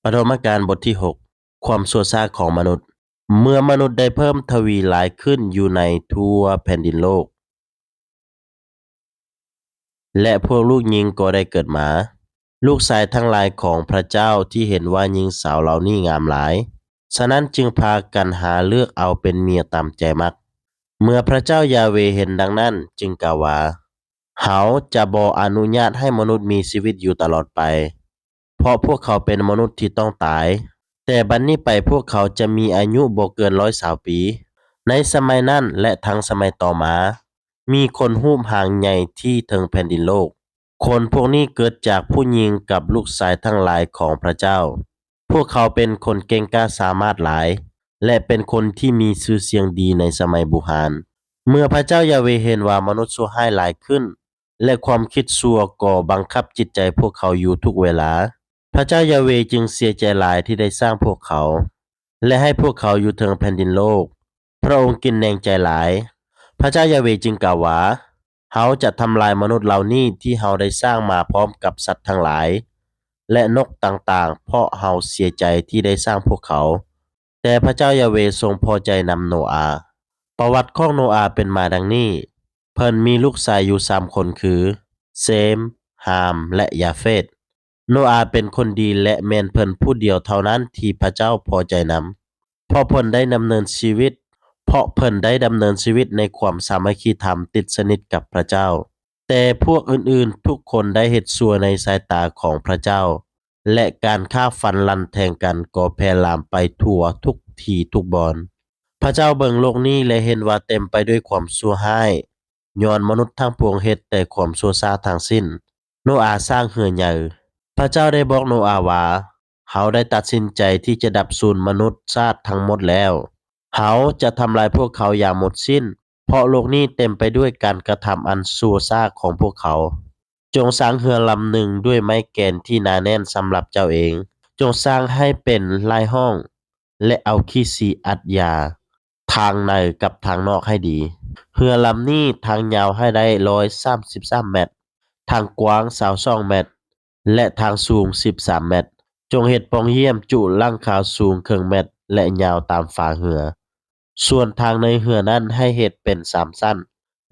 ปฐมกาลบทที่ 6 ความชั่วช้าของมนุษย์ เมื่อมนุษย์ได้เพิ่มทวีหลายขึ้นอยู่ในทั่วแผ่นดินโลก และพวกลูกหญิงก็ได้เกิดมา ลูกชายทั้งหลายของพระเจ้าที่เห็นว่าหญิงสาวเหล่านี้งามหลาย ฉะนั้นจึงพากันหาเลือกเอาเป็นเมียตามใจมัก เมื่อพระเจ้ายาเวเห็นดังนั้นจึงกล่าวว่าเขาจะบ่อนุญาตให้มนุษย์มีชีวิตอยู่ตลอดไป เพราะพวกเขาเป็นมนุษย์ที่ต้องตาย แต่บัดนนี้ไปพวกเขาจะมีอายุบ่เกิน120 ปี ในสมัยนั้นและทั้งสมัยต่อมา มีคนรูปร่างใหญ่ที่เทิงแผ่นดินโลก คนพวกนี้เกิดจากผู้หญิงกับลูกชายทั้งหลายของพระเจ้า พวกเขาเป็นคนเก่งกล้าสามารถหลาย และเป็นคนที่มีชื่อเสียงดีในสมัยโบราณ เมื่อพระเจ้ายาเวเห็นว่ามนุษย์ชั่วร้ายหลายขึ้น และความคิดชั่วก็บังคับจิตใจพวกเขาอยู่ทุกเวลา พระเจ้ายาเวจึงเสียใจหลายที่ได้สร้างพวกเขา และให้พวกเขาอยู่เทิงแผ่นดินโลก พระองค์กินแนงใจหลาย พระเจ้ายาเวจึงกล่าวว่าเขาจะทำลายมนุษย์เหล่านี้ที่เขาได้สร้างมาพร้อมกับสัตว์ทั้งหลาย และนกต่างๆ เพราะเขาเสียใจที่ได้สร้างพวกเขา แต่พระเจ้ายาเวทรงพอใจนำโนอาห์ประวัติของโนอาห์เป็นมาดังนี้ เพิ่นมีลูกชายอยู่3 คนคือ เซม ฮาม และยาเฟต โนอาห์เป็นคนดีและแม่นเพิ่นผู้เดียวเท่านั้นที่พระเจ้าพอใจนำ เพราะเพิ่นได้ดำเนินชีวิตในความสามัคคีธรรมติดสนิทกับพระเจ้า แต่พวกอื่นๆทุกคนได้เฮ็ดชั่วในสายตาของพระเจ้า และการฆ่าฟันลันแทงกันก็แพร่ลามไปทั่วทุกที่ทุกบอน พระเจ้าเบิ่งโลกนี้และเห็นว่าเต็มไปด้วยความชั่วร้ายย้อนมนุษย์ทั้งปวงเฮ็ดแต่ความชั่วช้าทั้งสิ้น โนอาห์สร้างเรือนใหญ่ พระเจ้าได้บอกโนอาห์ว่าเขาได้ตัดสินใจที่จะดับสูญมนุษย์ชาติทั้งหมดแล้วเขาจะทำลายพวกเขาอย่างหมดสิ้น เพราะโลกนี้เต็มไปด้วยการกระทำอันชั่วช้าของพวกเขา จงสร้างเรือลำหนึ่งด้วยไม้แกนที่หนาแน่นสำหรับเจ้าเอง จงสร้างให้เป็นลายห้อง และเอาขี้สีอัดยาทางในกับทางนอกให้ดี เรือลำนี้ทางยาวให้ได้133 เมตร ทางกว้าง22 เมตร และทางสูง13 เมตร จงเฮ็ดปองเยี่ยมจุหลังคาสูงครึ่งเมตร และยาวตามฝาเรือ ส่วนทางในเรือนั้นให้เฮ็ดเป็น3 ชั้น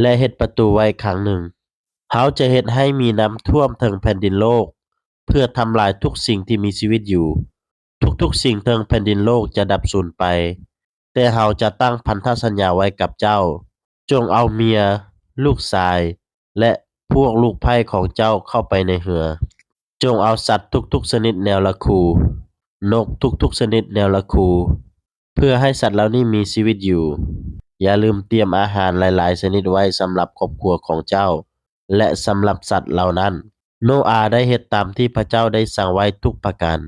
และเฮ็ดประตูไว้ข้างหนึ่งเขาจะเฮ็ดให้มีน้ำท่วมถึงแผ่นดินโลก เพื่อทำลายทุกสิ่งที่มีชีวิตอยู่ ทุกๆสิ่งเทิงแผ่นดินโลกจะดับสูญไป แต่เราจะตั้งพันธสัญญาไว้กับเจ้า จงเอาเมีย ลูกชาย และพวกลูกไผ่ของเจ้าเข้าไปในเรือ จงเอาสัตว์ทุกๆชนิดแนวละคู นกทุกๆชนิดแนวละคู เพื่อให้สัตว์เหล่านี้มีชีวิตอยู่ อย่าลืมเตรียมอาหารหลายๆชนิดไว้สำหรับครอบครัวของเจ้า และสำหรับสัตว์เหล่านั้น โนอาห์ได้เฮ็ดตามที่พระเจ้าได้สั่งไว้ทุกประการ